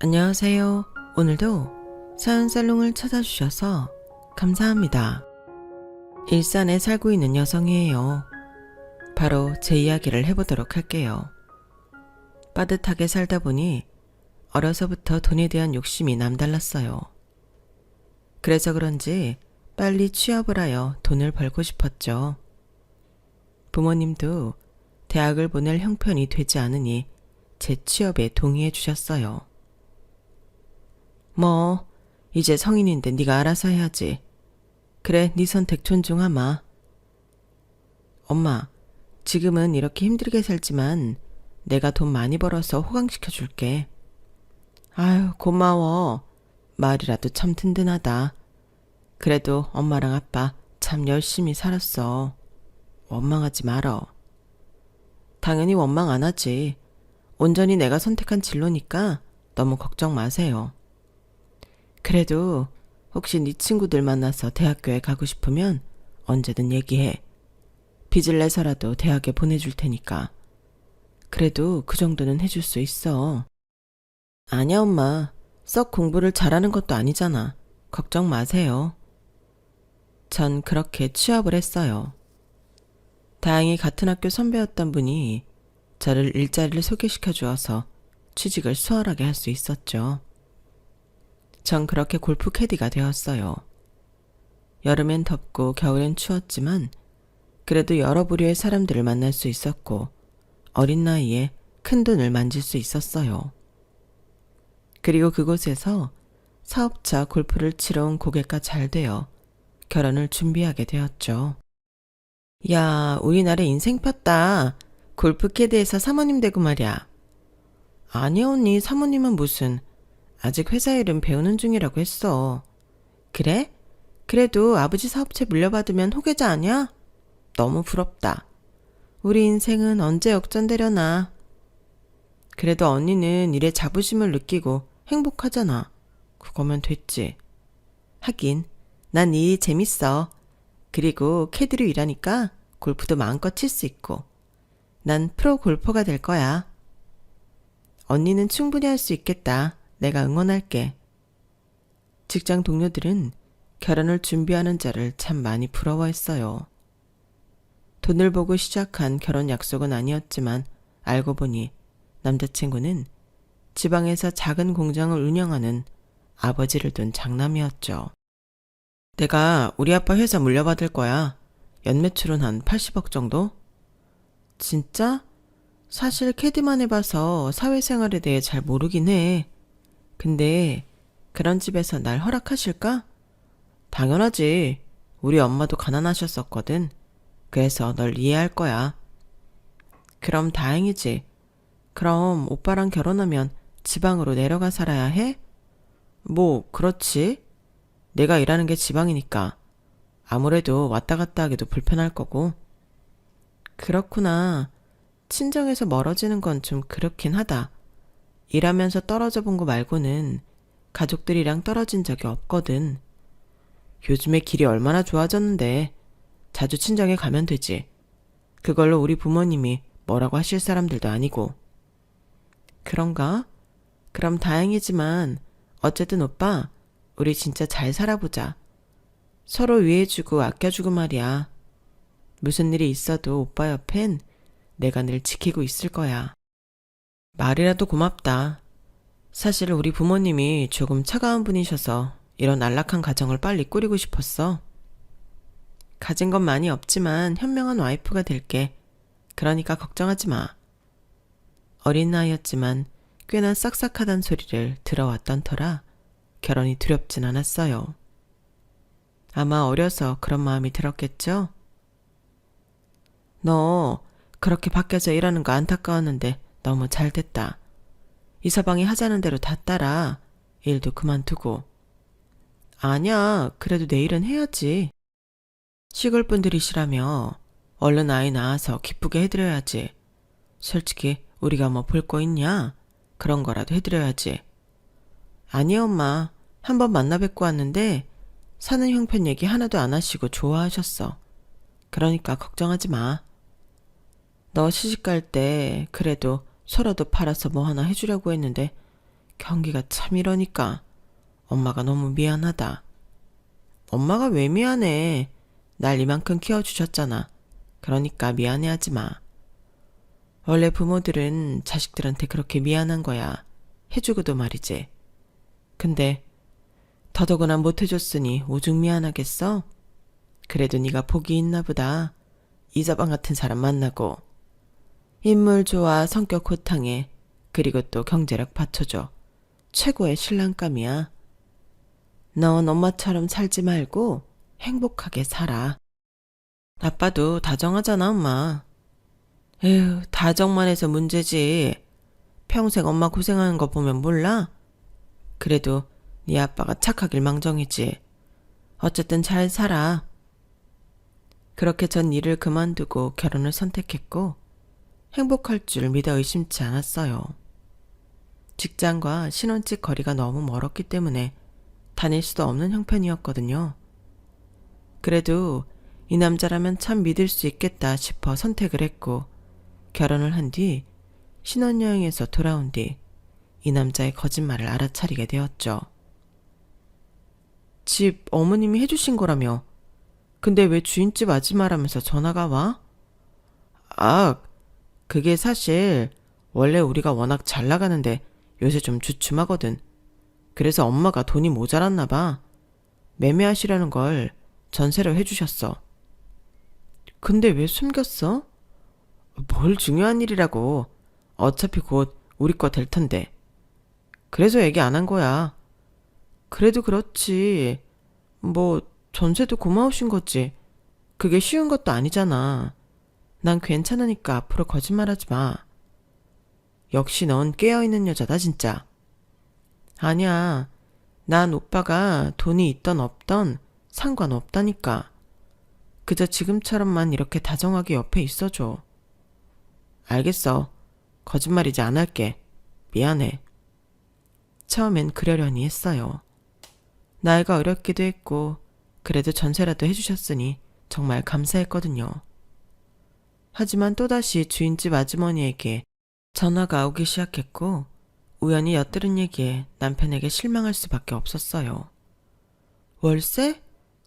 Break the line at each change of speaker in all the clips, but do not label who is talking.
안녕하세요. 오늘도 사연살롱을 찾아주셔서 감사합니다. 일산에 살고 있는 여성이에요. 바로 제 이야기를 해보도록 할게요. 빠듯하게 살다 보니 어려서부터 돈에 대한 욕심이 남달랐어요. 그래서 그런지 빨리 취업을 하여 돈을 벌고 싶었죠. 부모님도 대학을 보낼 형편이 되지 않으니 제 취업에 동의해 주셨어요. 뭐 이제 성인인데 네가 알아서 해야지. 그래, 네 선택 존중하마. 엄마, 지금은 이렇게 힘들게 살지만 내가 돈 많이 벌어서 호강시켜 줄게. 아유, 고마워. 말이라도 참 든든하다. 그래도 엄마랑 아빠 참 열심히 살았어. 원망하지 말어. 당연히 원망 안 하지. 온전히 내가 선택한 진로니까 너무 걱정 마세요. 그래도 혹시 네 친구들 만나서 대학교에 가고 싶으면 언제든 얘기해. 빚을 내서라도 대학에 보내줄 테니까. 그래도 그 정도는 해줄 수 있어. 아니야, 엄마. 썩 공부를 잘하는 것도 아니잖아. 걱정 마세요. 전 그렇게 취업을 했어요. 다행히 같은 학교 선배였던 분이 저를 일자리를 소개시켜 주어서 취직을 수월하게 할 수 있었죠. 전 그렇게 골프 캐디가 되었어요. 여름엔 덥고 겨울엔 추웠지만 그래도 여러 부류의 사람들을 만날 수 있었고 어린 나이에 큰 돈을 만질 수 있었어요. 그리고 그곳에서 사업자 골프를 치러 온 고객과 잘 되어 결혼을 준비하게 되었죠. 야, 우리나라 인생 폈다. 골프 캐디에서 사모님 되고 말이야. 아니 언니, 사모님은 무슨. 아직 회사 일은 배우는 중이라고 했어. 그래? 그래도 아버지 사업체 물려받으면 후계자 아니야? 너무 부럽다. 우리 인생은 언제 역전되려나. 그래도 언니는 일에 자부심을 느끼고 행복하잖아. 그거면 됐지. 하긴 난 일이 재밌어. 그리고 캐디로 일하니까 골프도 마음껏 칠 수 있고. 난 프로 골퍼가 될 거야. 언니는 충분히 할 수 있겠다. 내가 응원할게. 직장 동료들은 결혼을 준비하는 자를 참 많이 부러워했어요. 돈을 보고 시작한 결혼 약속은 아니었지만 알고 보니 남자친구는 지방에서 작은 공장을 운영하는 아버지를 둔 장남이었죠. 내가 우리 아빠 회사 물려받을 거야. 연매출은 한 80억 정도? 진짜? 사실 캐디만 해봐서 사회생활에 대해 잘 모르긴 해. 근데 그런 집에서 날 허락하실까? 당연하지. 우리 엄마도 가난하셨었거든. 그래서 널 이해할 거야. 그럼 다행이지. 그럼 오빠랑 결혼하면 지방으로 내려가 살아야 해? 뭐 그렇지. 내가 일하는 게 지방이니까 아무래도 왔다 갔다 하기도 불편할 거고. 그렇구나. 친정에서 멀어지는 건 좀 그렇긴 하다. 일하면서 떨어져 본 거 말고는 가족들이랑 떨어진 적이 없거든. 요즘에 길이 얼마나 좋아졌는데 자주 친정에 가면 되지. 그걸로 우리 부모님이 뭐라고 하실 사람들도 아니고. 그런가? 그럼 다행이지만 어쨌든 오빠, 우리 진짜 잘 살아보자. 서로 위해주고 아껴주고 말이야. 무슨 일이 있어도 오빠 옆엔 내가 늘 지키고 있을 거야. 말이라도 고맙다. 사실 우리 부모님이 조금 차가운 분이셔서 이런 안락한 가정을 빨리 꾸리고 싶었어. 가진 건 많이 없지만 현명한 와이프가 될게. 그러니까 걱정하지 마. 어린 나이였지만 꽤나 싹싹하단 소리를 들어왔던 터라 결혼이 두렵진 않았어요. 아마 어려서 그런 마음이 들었겠죠? 너 그렇게 밖에서 일하는 거 안타까웠는데 너무 잘 됐다. 이서방이 하자는 대로 다 따라. 일도 그만두고. 아니야, 그래도 내일은 해야지. 시골 분들이시라며 얼른 아이 낳아서 기쁘게 해드려야지. 솔직히 우리가 뭐 볼 거 있냐? 그런 거라도 해드려야지. 아니 엄마, 한번 만나 뵙고 왔는데 사는 형편 얘기 하나도 안 하시고 좋아하셨어. 그러니까 걱정하지 마. 너 시집갈 때 그래도 소라도 팔아서 뭐 하나 해주려고 했는데 경기가 참 이러니까 엄마가 너무 미안하다. 엄마가 왜 미안해? 날 이만큼 키워주셨잖아. 그러니까 미안해하지 마. 원래 부모들은 자식들한테 그렇게 미안한 거야. 해주고도 말이지. 근데 더더구나 못해줬으니 오죽 미안하겠어? 그래도 네가 복이 있나 보다. 이서방 같은 사람 만나고. 인물 좋아, 성격 호탕해. 그리고 또 경제력 받쳐줘. 최고의 신랑감이야. 넌 엄마처럼 살지 말고 행복하게 살아. 아빠도 다정하잖아, 엄마. 에휴, 다정만 해서 문제지. 평생 엄마 고생하는 거 보면 몰라? 그래도 네 아빠가 착하길 망정이지. 어쨌든 잘 살아. 그렇게 전 일을 그만두고 결혼을 선택했고 행복할 줄 믿어 의심치 않았어요. 직장과 신혼집 거리가 너무 멀었기 때문에 다닐 수도 없는 형편이었거든요. 그래도 이 남자라면 참 믿을 수 있겠다 싶어 선택을 했고 결혼을 한 뒤 신혼여행에서 돌아온 뒤 이 남자의 거짓말을 알아차리게 되었죠. 집 어머님이 해주신 거라며. 근데 왜 주인집 아줌마라면서 전화가 와? 아, 그게 사실 원래 우리가 워낙 잘 나가는데 요새 좀 주춤하거든. 그래서 엄마가 돈이 모자랐나 봐. 매매하시려는 걸 전세로 해주셨어. 근데 왜 숨겼어? 뭘 중요한 일이라고. 어차피 곧 우리 거 될 텐데. 그래서 얘기 안 한 거야. 그래도 그렇지. 뭐 전세도 고마우신 거지. 그게 쉬운 것도 아니잖아. 난 괜찮으니까 앞으로 거짓말하지 마. 역시 넌 깨어있는 여자다 진짜. 아니야. 난 오빠가 돈이 있던 없던 상관없다니까. 그저 지금처럼만 이렇게 다정하게 옆에 있어줘. 알겠어. 거짓말이지 안 할게. 미안해. 처음엔 그러려니 했어요. 나이가 어렸기도 했고 그래도 전세라도 해주셨으니 정말 감사했거든요. 하지만 또다시 주인집 아주머니에게 전화가 오기 시작했고 우연히 엿들은 얘기에 남편에게 실망할 수밖에 없었어요. 월세?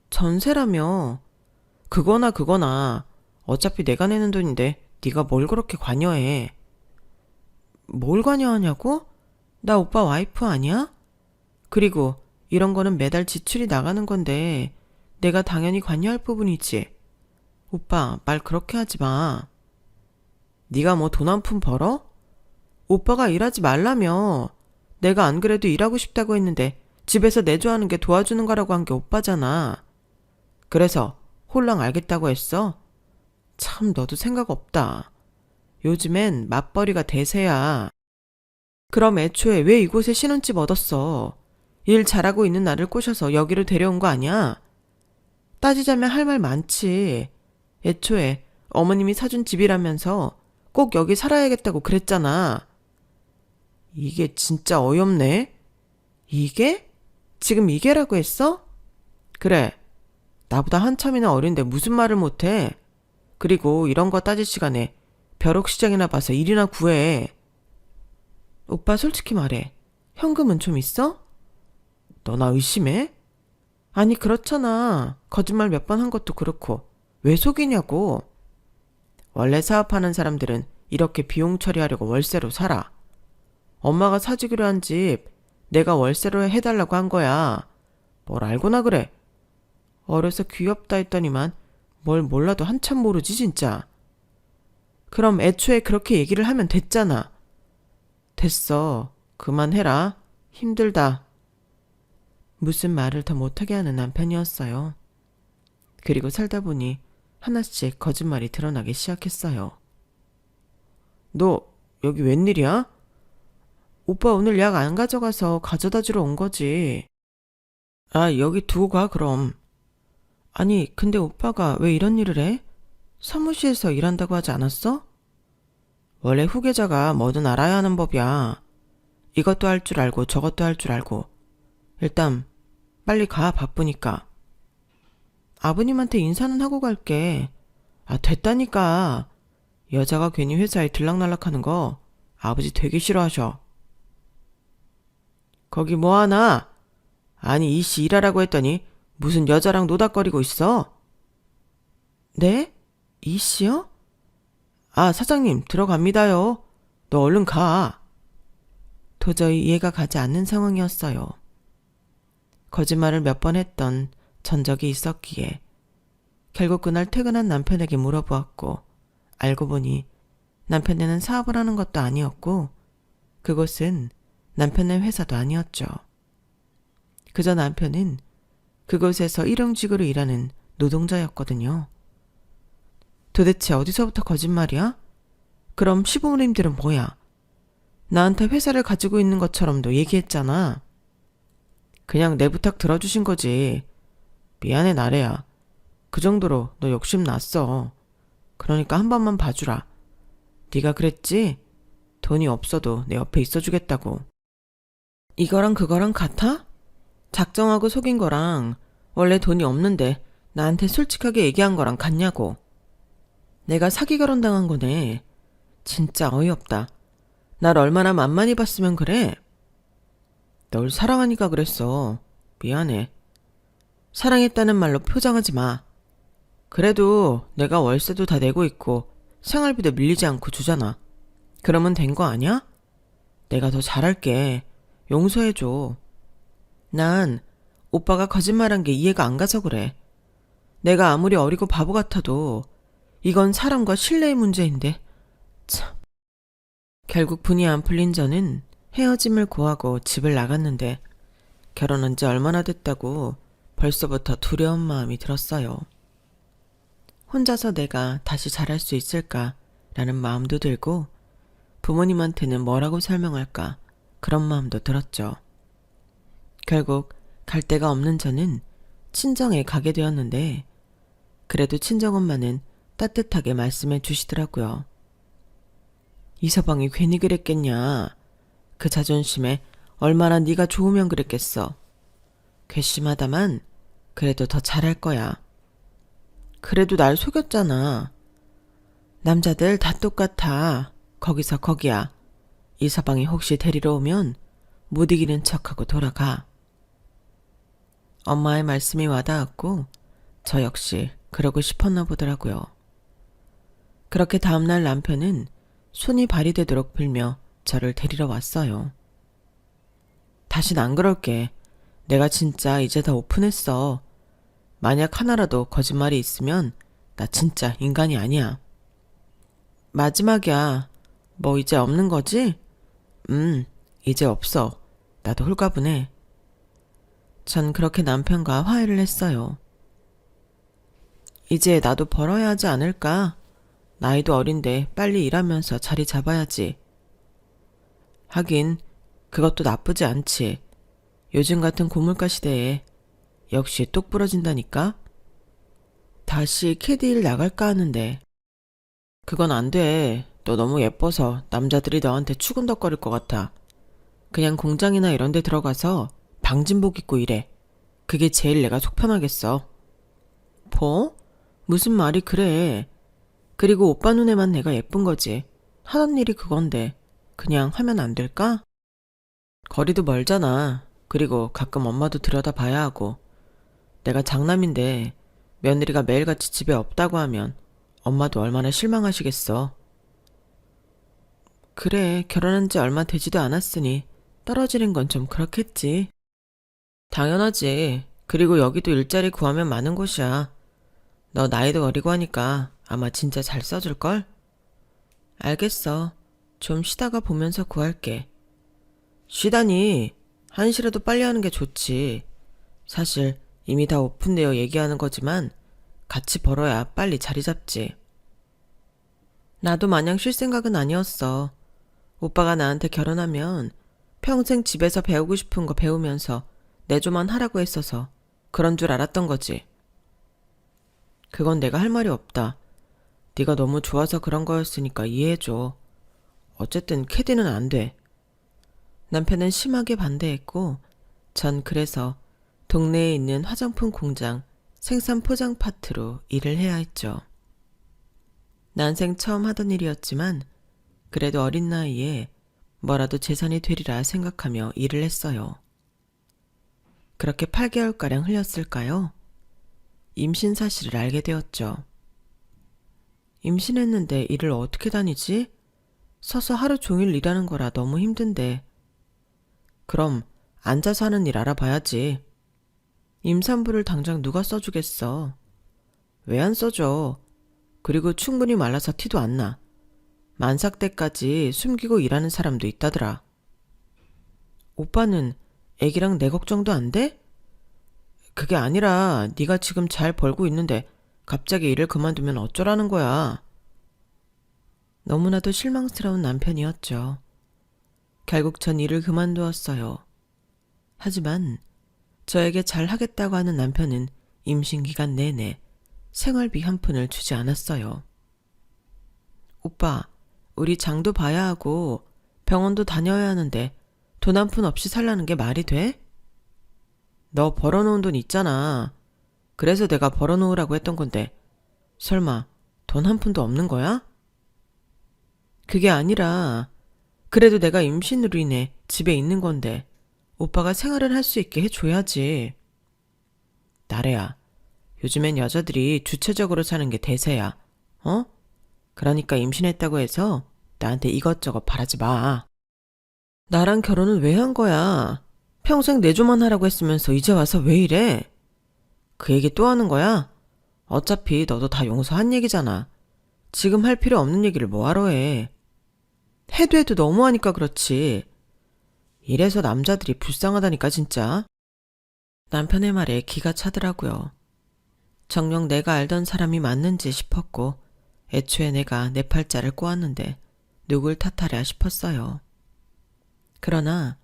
전세라며. 그거나 어차피 내가 내는 돈인데 네가 뭘 그렇게 관여해. 뭘 관여하냐고? 나 오빠 와이프 아니야? 그리고 이런 거는 매달 지출이 나가는 건데 내가 당연히 관여할 부분이지. 오빠 말 그렇게 하지 마. 네가 뭐 돈 한 푼 벌어? 오빠가 일하지 말라며. 내가 안 그래도 일하고 싶다고 했는데 집에서 내조하는 게 도와주는 거라고 한 게 오빠잖아. 그래서 홀랑 알겠다고 했어? 참 너도 생각 없다. 요즘엔 맞벌이가 대세야. 그럼 애초에 왜 이곳에 신혼집 얻었어? 일 잘하고 있는 나를 꼬셔서 여기로 데려온 거 아니야? 따지자면 할 말 많지. 애초에 어머님이 사준 집이라면서 꼭 여기 살아야겠다고 그랬잖아. 이게 진짜 어이없네. 이게? 지금 이게라고 했어? 그래. 나보다 한참이나 어린데 무슨 말을 못해. 그리고 이런 거 따질 시간에 벼룩시장이나 봐서 일이나 구해. 오빠 솔직히 말해. 현금은 좀 있어? 너 나 의심해? 아니 그렇잖아. 거짓말 몇 번 한 것도 그렇고. 왜 속이냐고. 원래 사업하는 사람들은 이렇게 비용 처리하려고 월세로 살아. 엄마가 사주기로 한 집 내가 월세로 해달라고 한 거야. 뭘 알고나 그래. 어려서 귀엽다 했더니만 뭘 몰라도 한참 모르지 진짜. 그럼 애초에 그렇게 얘기를 하면 됐잖아. 됐어. 그만해라. 힘들다. 무슨 말을 더 못하게 하는 남편이었어요. 그리고 살다 보니 하나씩 거짓말이 드러나기 시작했어요. 너 여기 웬일이야? 오빠 오늘 약 안 가져가서 가져다 주러 온 거지. 아, 여기 두고 가 그럼. 아니 근데 오빠가 왜 이런 일을 해? 사무실에서 일한다고 하지 않았어? 원래 후계자가 뭐든 알아야 하는 법이야. 이것도 할 줄 알고 저것도 할 줄 알고. 일단 빨리 가. 바쁘니까. 아버님한테 인사는 하고 갈게. 아, 됐다니까. 여자가 괜히 회사에 들락날락하는 거 아버지 되게 싫어하셔. 거기 뭐하나? 아니 이씨 일하라고 했더니 무슨 여자랑 노닥거리고 있어? 네? 이씨요? 아 사장님 들어갑니다요. 너 얼른 가. 도저히 이해가 가지 않는 상황이었어요. 거짓말을 몇 번 했던 전적이 있었기에 결국 그날 퇴근한 남편에게 물어보았고 알고 보니 남편네는 사업을 하는 것도 아니었고 그곳은 남편네 회사도 아니었죠. 그저 남편은 그곳에서 일용직으로 일하는 노동자였거든요. 도대체 어디서부터 거짓말이야? 그럼 시부모님들은 뭐야? 나한테 회사를 가지고 있는 것처럼도 얘기했잖아. 그냥 내 부탁 들어주신 거지. 미안해 나래야. 그 정도로 너 욕심 났어. 그러니까 한 번만 봐주라. 네가 그랬지? 돈이 없어도 내 옆에 있어주겠다고. 이거랑 그거랑 같아? 작정하고 속인 거랑 원래 돈이 없는데 나한테 솔직하게 얘기한 거랑 같냐고. 내가 사기 결혼당한 거네. 진짜 어이없다. 날 얼마나 만만히 봤으면 그래? 널 사랑하니까 그랬어. 미안해. 사랑했다는 말로 표장하지 마. 그래도 내가 월세도 다 내고 있고 생활비도 밀리지 않고 주잖아. 그러면 된 거 아니야? 내가 더 잘할게. 용서해줘. 난 오빠가 거짓말한 게 이해가 안 가서 그래. 내가 아무리 어리고 바보 같아도 이건 사람과 신뢰의 문제인데. 참. 결국 분이 안 풀린 저는 헤어짐을 고하고 집을 나갔는데 결혼한 지 얼마나 됐다고 벌써부터 두려운 마음이 들었어요. 혼자서 내가 다시 잘할 수 있을까라는 마음도 들고 부모님한테는 뭐라고 설명할까 그런 마음도 들었죠. 결국 갈 데가 없는 저는 친정에 가게 되었는데 그래도 친정엄마는 따뜻하게 말씀해 주시더라고요. 이서방이 괜히 그랬겠냐. 그 자존심에 얼마나 네가 좋으면 그랬겠어. 괘씸하다만 그래도 더 잘할 거야. 그래도 날 속였잖아. 남자들 다 똑같아. 거기서 거기야. 이서방이 혹시 데리러 오면 못 이기는 척하고 돌아가. 엄마의 말씀이 와닿았고 저 역시 그러고 싶었나 보더라고요. 그렇게 다음날 남편은 손이 발이 되도록 빌며 저를 데리러 왔어요. 다신 안 그럴게. 내가 진짜 이제 다 오픈했어. 만약 하나라도 거짓말이 있으면 나 진짜 인간이 아니야. 마지막이야. 뭐 이제 없는 거지? 이제 없어. 나도 홀가분해. 전 그렇게 남편과 화해를 했어요. 이제 나도 벌어야 하지 않을까? 나이도 어린데 빨리 일하면서 자리 잡아야지. 하긴 그것도 나쁘지 않지. 요즘 같은 고물가 시대에 역시 똑 부러진다니까? 다시 캐디일 나갈까 하는데 그건 안 돼. 너 너무 예뻐서 남자들이 너한테 추근덕거릴 것 같아. 그냥 공장이나 이런 데 들어가서 방진복 입고 일해. 그게 제일 내가 속 편하겠어. 뭐? 무슨 말이 그래. 그리고 오빠 눈에만 내가 예쁜 거지. 하던 일이 그건데 그냥 하면 안 될까? 거리도 멀잖아. 그리고 가끔 엄마도 들여다봐야 하고. 내가 장남인데 며느리가 매일같이 집에 없다고 하면 엄마도 얼마나 실망하시겠어. 그래, 결혼한 지 얼마 되지도 않았으니 떨어지는 건 좀 그렇겠지. 당연하지. 그리고 여기도 일자리 구하면 많은 곳이야. 너 나이도 어리고 하니까 아마 진짜 잘 써줄걸? 알겠어. 좀 쉬다가 보면서 구할게. 쉬다니. 한시라도 빨리 하는 게 좋지. 사실 이미 다 오픈되어 얘기하는 거지만 같이 벌어야 빨리 자리 잡지. 나도 마냥 쉴 생각은 아니었어. 오빠가 나한테 결혼하면 평생 집에서 배우고 싶은 거 배우면서 내조만 하라고 했어서 그런 줄 알았던 거지. 그건 내가 할 말이 없다. 네가 너무 좋아서 그런 거였으니까 이해해줘. 어쨌든 캐디는 안 돼. 남편은 심하게 반대했고 전 그래서 동네에 있는 화장품 공장 생산 포장 파트로 일을 해야 했죠. 난생 처음 하던 일이었지만 그래도 어린 나이에 뭐라도 재산이 되리라 생각하며 일을 했어요. 그렇게 8개월가량 흘렸을까요? 임신 사실을 알게 되었죠. 임신했는데 일을 어떻게 다니지? 서서 하루 종일 일하는 거라 너무 힘든데. 그럼 앉아서 하는 일 알아봐야지. 임산부를 당장 누가 써주겠어. 왜 안 써줘? 그리고 충분히 말라서 티도 안 나. 만삭 때까지 숨기고 일하는 사람도 있다더라. 오빠는 애기랑 내 걱정도 안 돼? 그게 아니라 네가 지금 잘 벌고 있는데 갑자기 일을 그만두면 어쩌라는 거야. 너무나도 실망스러운 남편이었죠. 결국 전 일을 그만두었어요. 하지만 저에게 잘하겠다고 하는 남편은 임신 기간 내내 생활비 한 푼을 주지 않았어요. 오빠, 우리 장도 봐야 하고 병원도 다녀야 하는데 돈 한 푼 없이 살라는 게 말이 돼? 너 벌어놓은 돈 있잖아. 그래서 내가 벌어놓으라고 했던 건데 설마 돈 한 푼도 없는 거야? 그게 아니라 그래도 내가 임신으로 인해 집에 있는 건데 오빠가 생활을 할 수 있게 해줘야지. 나래야, 요즘엔 여자들이 주체적으로 사는 게 대세야. 어? 그러니까 임신했다고 해서 나한테 이것저것 바라지 마. 나랑 결혼은 왜 한 거야? 평생 내조만 하라고 했으면서 이제 와서 왜 이래? 그 얘기 또 하는 거야? 어차피 너도 다 용서한 얘기잖아. 지금 할 필요 없는 얘기를 뭐하러 해. 해도 너무하니까 그렇지. 이래서 남자들이 불쌍하다니까 진짜. 남편의 말에 기가 차더라고요. 정녕 내가 알던 사람이 맞는지 싶었고 애초에 내가 내 팔자를 꼬았는데 누굴 탓하랴 싶었어요. 그러나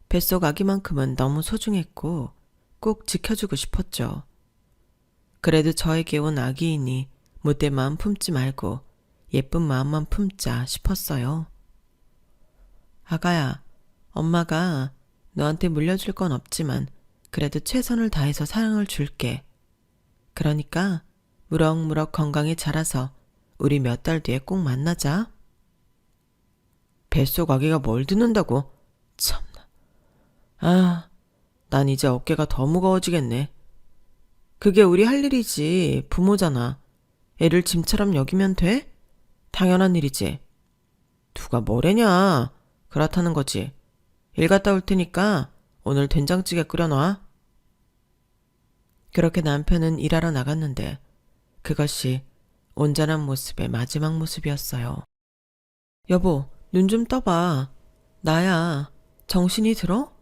뱃속 아기만큼은 너무 소중했고 꼭 지켜주고 싶었죠. 그래도 저에게 온 아기이니 못된 마음 품지 말고 예쁜 마음만 품자 싶었어요. 아가야, 엄마가 너한테 물려줄 건 없지만 그래도 최선을 다해서 사랑을 줄게. 그러니까 무럭무럭 건강히 자라서 우리 몇 달 뒤에 꼭 만나자. 뱃속 아기가 뭘 듣는다고? 참나. 아, 난 이제 어깨가 더 무거워지겠네. 그게 우리 할 일이지. 부모잖아. 애를 짐처럼 여기면 돼? 당연한 일이지. 누가 뭐래냐. 그렇다는 거지. 일 갔다 올 테니까 오늘 된장찌개 끓여놔. 그렇게 남편은 일하러 나갔는데 그것이 온전한 모습의 마지막 모습이었어요. 여보, 눈 좀 떠봐. 나야. 정신이 들어?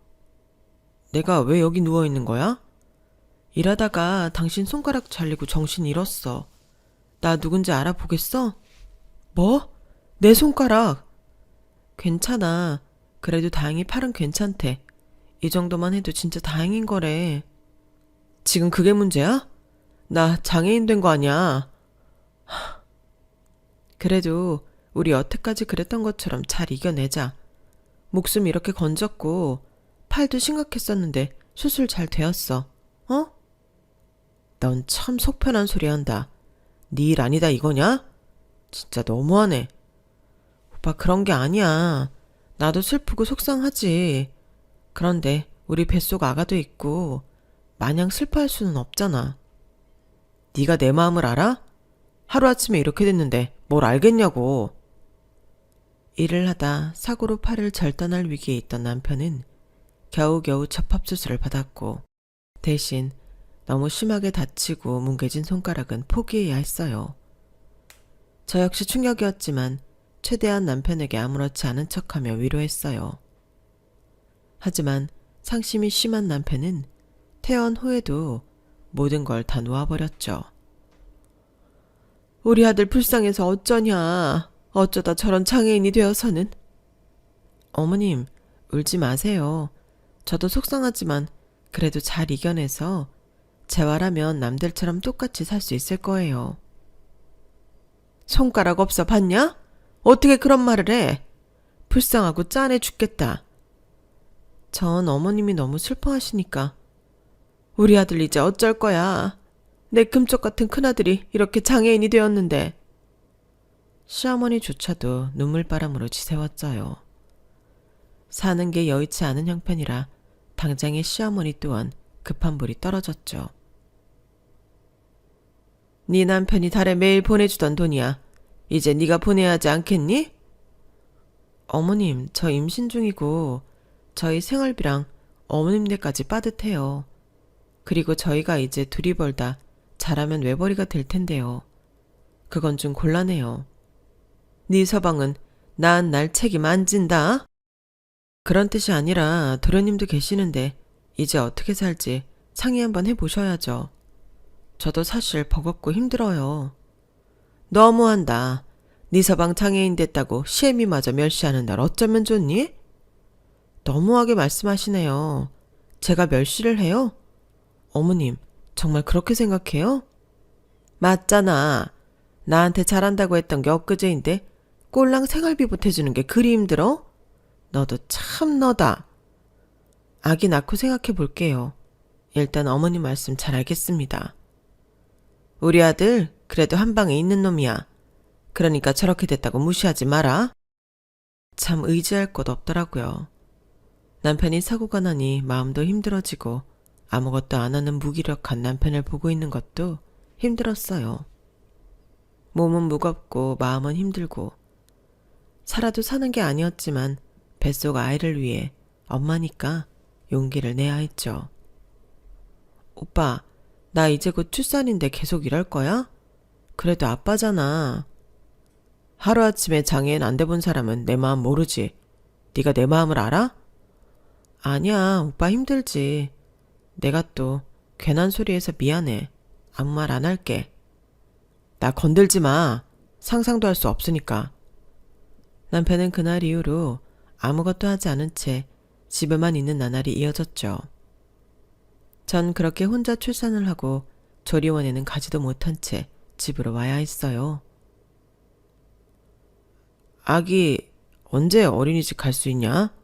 내가 왜 여기 누워있는 거야? 일하다가 당신 손가락 잘리고 정신 잃었어. 나 누군지 알아보겠어? 뭐? 내 손가락. 괜찮아. 그래도 다행히 팔은 괜찮대. 이 정도만 해도 진짜 다행인 거래. 지금 그게 문제야? 나 장애인 된 거 아니야. 그래도 우리 여태까지 그랬던 것처럼 잘 이겨내자. 목숨 이렇게 건졌고 팔도 심각했었는데 수술 잘 되었어. 어? 넌 참 속편한 소리 한다. 네 일 아니다 이거냐? 진짜 너무하네. 오빠 그런 게 아니야. 나도 슬프고 속상하지. 그런데 우리 뱃속 아가도 있고 마냥 슬퍼할 수는 없잖아. 네가 내 마음을 알아? 하루아침에 이렇게 됐는데 뭘 알겠냐고. 일을 하다 사고로 팔을 절단할 위기에 있던 남편은 겨우겨우 접합수술을 받았고 대신 너무 심하게 다치고 뭉개진 손가락은 포기해야 했어요. 저 역시 충격이었지만 최대한 남편에게 아무렇지 않은 척하며 위로했어요. 하지만 상심이 심한 남편은 퇴원 후에도 모든 걸 다 놓아버렸죠. 우리 아들 불쌍해서 어쩌냐. 어쩌다 저런 장애인이 되어서는. 어머님, 울지 마세요. 저도 속상하지만 그래도 잘 이겨내서 재활하면 남들처럼 똑같이 살 수 있을 거예요. 손가락 없어 봤냐? 어떻게 그런 말을 해? 불쌍하고 짠해 죽겠다. 전 어머님이 너무 슬퍼하시니까. 우리 아들 이제 어쩔 거야. 내 금쪽 같은 큰아들이 이렇게 장애인이 되었는데. 시어머니조차도 눈물바람으로 지새웠어요. 사는 게 여의치 않은 형편이라 당장의 시어머니 또한 급한 불이 떨어졌죠. 네 남편이 달에 매일 보내주던 돈이야. 이제 네가 보내야 하지 않겠니? 어머님, 저 임신 중이고 저희 생활비랑 어머님 댁까지 빠듯해요. 그리고 저희가 이제 둘이 벌다 잘하면 외벌이가 될 텐데요. 그건 좀 곤란해요. 네 서방은 낳은 날 책임 안 진다? 그런 뜻이 아니라 도련님도 계시는데 이제 어떻게 살지 상의 한번 해보셔야죠. 저도 사실 버겁고 힘들어요. 너무한다. 네 서방 장애인 됐다고 시애미마저 멸시하는 날 어쩌면 좋니? 너무하게 말씀하시네요. 제가 멸시를 해요? 어머님, 정말 그렇게 생각해요? 맞잖아. 나한테 잘한다고 했던 게 엊그제인데 꼴랑 생활비 보태주는 게 그리 힘들어? 너도 참 너다. 아기 낳고 생각해 볼게요. 일단 어머님 말씀 잘 알겠습니다. 우리 아들 그래도 한 방에 있는 놈이야. 그러니까 저렇게 됐다고 무시하지 마라. 참 의지할 곳 없더라고요. 남편이 사고가 나니 마음도 힘들어지고 아무것도 안 하는 무기력한 남편을 보고 있는 것도 힘들었어요. 몸은 무겁고 마음은 힘들고 살아도 사는 게 아니었지만 뱃속 아이를 위해 엄마니까 용기를 내야 했죠. 오빠, 나 이제 곧 출산인데 계속 이럴 거야? 그래도 아빠잖아. 하루아침에 장애인 안 돼본 사람은 내 마음 모르지. 네가 내 마음을 알아? 아니야, 오빠 힘들지. 내가 또 괜한 소리해서 미안해. 아무 말 안 할게. 나 건들지 마. 상상도 할 수 없으니까. 남편은 그날 이후로 아무것도 하지 않은 채 집에만 있는 나날이 이어졌죠. 전 그렇게 혼자 출산을 하고 조리원에는 가지도 못한 채 집으로 와야 했어요. 아기 언제 어린이집 갈 수 있냐?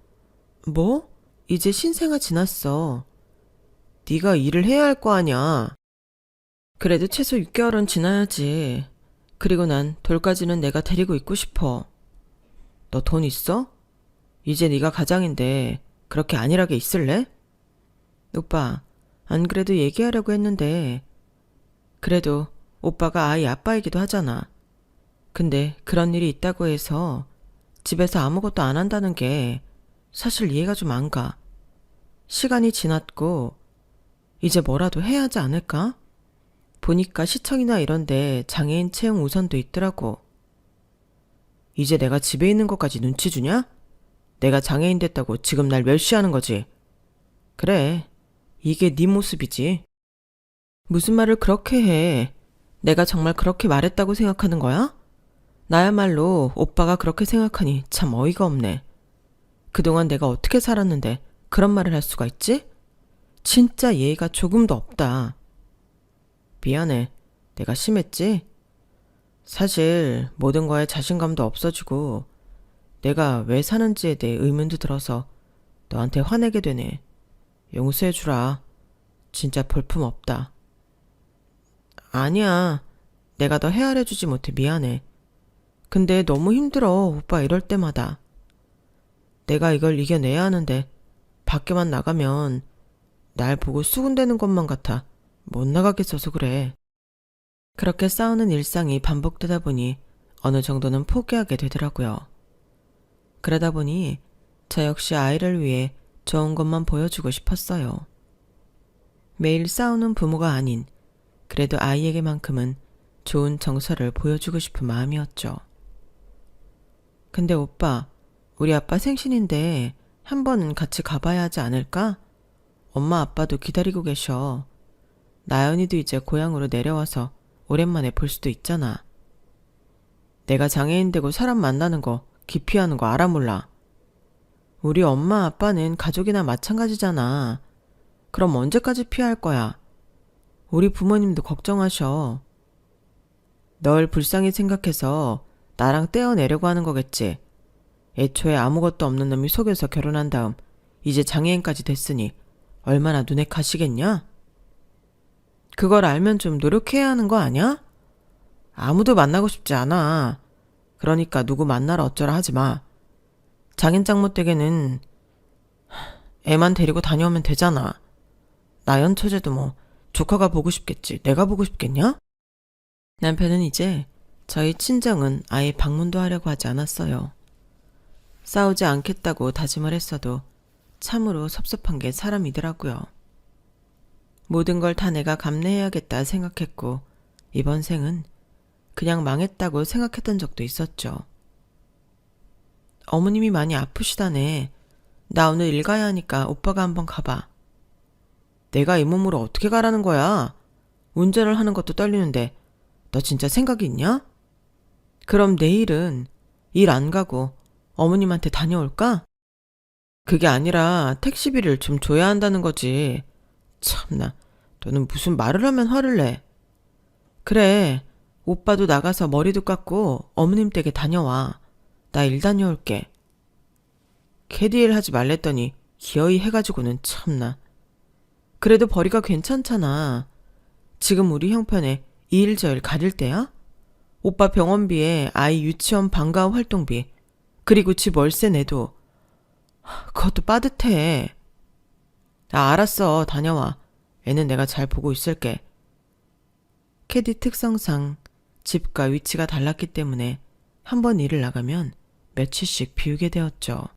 뭐? 이제 신생아 지났어. 네가 일을 해야 할 거 아냐. 그래도 최소 6개월은 지나야지. 그리고 난 돌까지는 내가 데리고 있고 싶어. 너 돈 있어? 이제 네가 가장인데 그렇게 안일하게 있을래? 오빠, 안 그래도 얘기하려고 했는데 그래도 오빠가 아이 아빠이기도 하잖아. 근데 그런 일이 있다고 해서 집에서 아무것도 안 한다는 게 사실 이해가 좀 안 가. 시간이 지났고 이제 뭐라도 해야 하지 않을까? 보니까 시청이나 이런데 장애인 채용 우선도 있더라고. 이제 내가 집에 있는 것까지 눈치 주냐? 내가 장애인 됐다고 지금 날 멸시하는 거지. 그래, 이게 네 모습이지. 무슨 말을 그렇게 해. 내가 정말 그렇게 말했다고 생각하는 거야? 나야말로 오빠가 그렇게 생각하니 참 어이가 없네. 그동안 내가 어떻게 살았는데 그런 말을 할 수가 있지? 진짜 예의가 조금도 없다. 미안해. 내가 심했지? 사실 모든 거에 자신감도 없어지고 내가 왜 사는지에 대해 의문도 들어서 너한테 화내게 되네. 용서해주라. 진짜 볼품없다. 아니야. 내가 너 헤아려주지 못해 미안해. 근데 너무 힘들어, 오빠 이럴 때마다. 내가 이걸 이겨내야 하는데 밖에만 나가면 날 보고 수군대는 것만 같아 못 나가겠어서 그래. 그렇게 싸우는 일상이 반복되다 보니 어느 정도는 포기하게 되더라고요. 그러다 보니 저 역시 아이를 위해 좋은 것만 보여주고 싶었어요. 매일 싸우는 부모가 아닌 그래도 아이에게만큼은 좋은 정서를 보여주고 싶은 마음이었죠. 근데 오빠, 우리 아빠 생신인데 한 번은 같이 가봐야 하지 않을까? 엄마 아빠도 기다리고 계셔. 나연이도 이제 고향으로 내려와서 오랜만에 볼 수도 있잖아. 내가 장애인 되고 사람 만나는 거 기피하는 거 알아 몰라. 우리 엄마 아빠는 가족이나 마찬가지잖아. 그럼 언제까지 피할 거야? 우리 부모님도 걱정하셔. 널 불쌍히 생각해서 나랑 떼어내려고 하는 거겠지. 애초에 아무것도 없는 놈이 속여서 결혼한 다음 이제 장애인까지 됐으니 얼마나 눈에 가시겠냐? 그걸 알면 좀 노력해야 하는 거 아니야? 아무도 만나고 싶지 않아. 그러니까 누구 만나러 어쩌라 하지 마. 장인장 못되게는 애만 데리고 다녀오면 되잖아. 나연 처제도 뭐 조카가 보고 싶겠지. 내가 보고 싶겠냐? 남편은 이제 저희 친정은 아예 방문도 하려고 하지 않았어요. 싸우지 않겠다고 다짐을 했어도 참으로 섭섭한 게 사람이더라고요. 모든 걸 다 내가 감내해야겠다 생각했고 이번 생은 그냥 망했다고 생각했던 적도 있었죠. 어머님이 많이 아프시다네. 나 오늘 일 가야 하니까 오빠가 한번 가봐. 내가 이 몸으로 어떻게 가라는 거야? 운전을 하는 것도 떨리는데 너 진짜 생각이 있냐? 그럼 내일은 일 안 가고 어머님한테 다녀올까? 그게 아니라 택시비를 좀 줘야 한다는 거지. 참나, 너는 무슨 말을 하면 화를 내. 그래, 오빠도 나가서 머리도 깎고 어머님 댁에 다녀와. 나 일 다녀올게. 캐디일 하지 말랬더니 기어이 해가지고는 참나. 그래도 벌이가 괜찮잖아. 지금 우리 형편에 이 일 저 일 가릴 때야? 오빠 병원비에 아이 유치원 방과후 활동비 그리고 집 월세 내도 그것도 빠듯해. 알았어. 다녀와. 애는 내가 잘 보고 있을게. 캐디 특성상 집과 위치가 달랐기 때문에 한 번 일을 나가면 며칠씩 비우게 되었죠.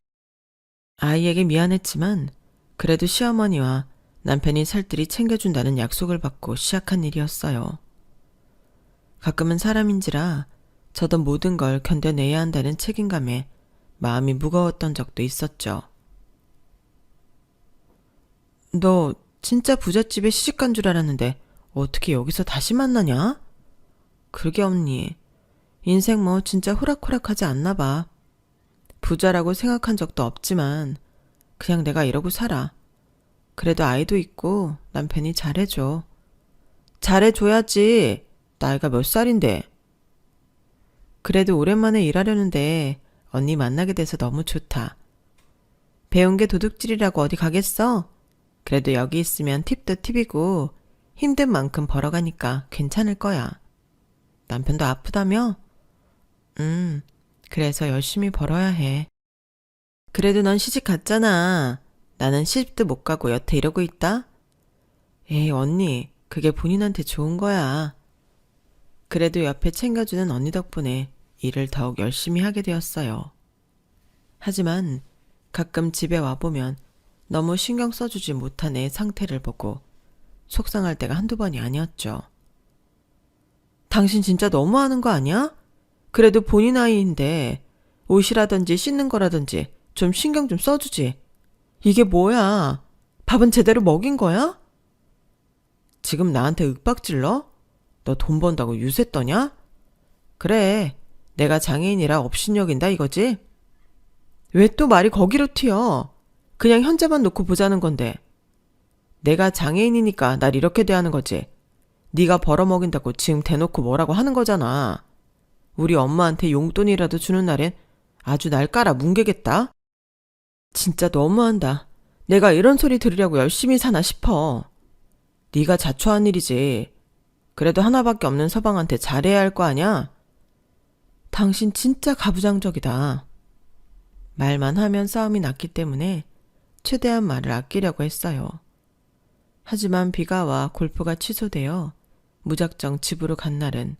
아이에게 미안했지만 그래도 시어머니와 남편이 살뜰히 챙겨준다는 약속을 받고 시작한 일이었어요. 가끔은 사람인지라 저도 모든 걸 견뎌내야 한다는 책임감에 마음이 무거웠던 적도 있었죠. 너 진짜 부잣집에 시집간 줄 알았는데 어떻게 여기서 다시 만나냐? 그러게 언니. 인생 뭐 진짜 호락호락하지 않나 봐. 부자라고 생각한 적도 없지만 그냥 내가 이러고 살아. 그래도 아이도 있고 남편이 잘해줘. 잘해줘야지. 나이가 몇 살인데. 그래도 오랜만에 일하려는데 언니 만나게 돼서 너무 좋다. 배운 게 도둑질이라고 어디 가겠어? 그래도 여기 있으면 팁도 팁이고 힘든 만큼 벌어가니까 괜찮을 거야. 남편도 아프다며? 그래서 열심히 벌어야 해. 그래도 넌 시집 갔잖아. 나는 시집도 못 가고 여태 이러고 있다? 에이 언니, 그게 본인한테 좋은 거야. 그래도 옆에 챙겨주는 언니 덕분에 일을 더욱 열심히 하게 되었어요. 하지만 가끔 집에 와보면 너무 신경 써주지 못한 애 상태를 보고 속상할 때가 한두 번이 아니었죠. 당신 진짜 너무하는 거 아니야? 그래도 본인 아이인데 옷이라든지 씻는 거라든지 좀 신경 좀 써주지. 이게 뭐야? 밥은 제대로 먹인 거야? 지금 나한테 윽박질러? 너 돈 번다고 유세 떠냐? 그래, 내가 장애인이라 업신여긴다 이거지? 왜 또 말이 거기로 튀어? 그냥 현재만 놓고 보자는 건데. 내가 장애인이니까 날 이렇게 대하는 거지. 네가 벌어먹인다고 지금 대놓고 뭐라고 하는 거잖아. 우리 엄마한테 용돈이라도 주는 날엔 아주 날 깔아 뭉개겠다. 진짜 너무한다. 내가 이런 소리 들으려고 열심히 사나 싶어. 네가 자초한 일이지. 그래도 하나밖에 없는 서방한테 잘해야 할 거 아냐? 당신 진짜 가부장적이다. 말만 하면 싸움이 났기 때문에 최대한 말을 아끼려고 했어요. 하지만 비가 와 골프가 취소되어 무작정 집으로 간 날은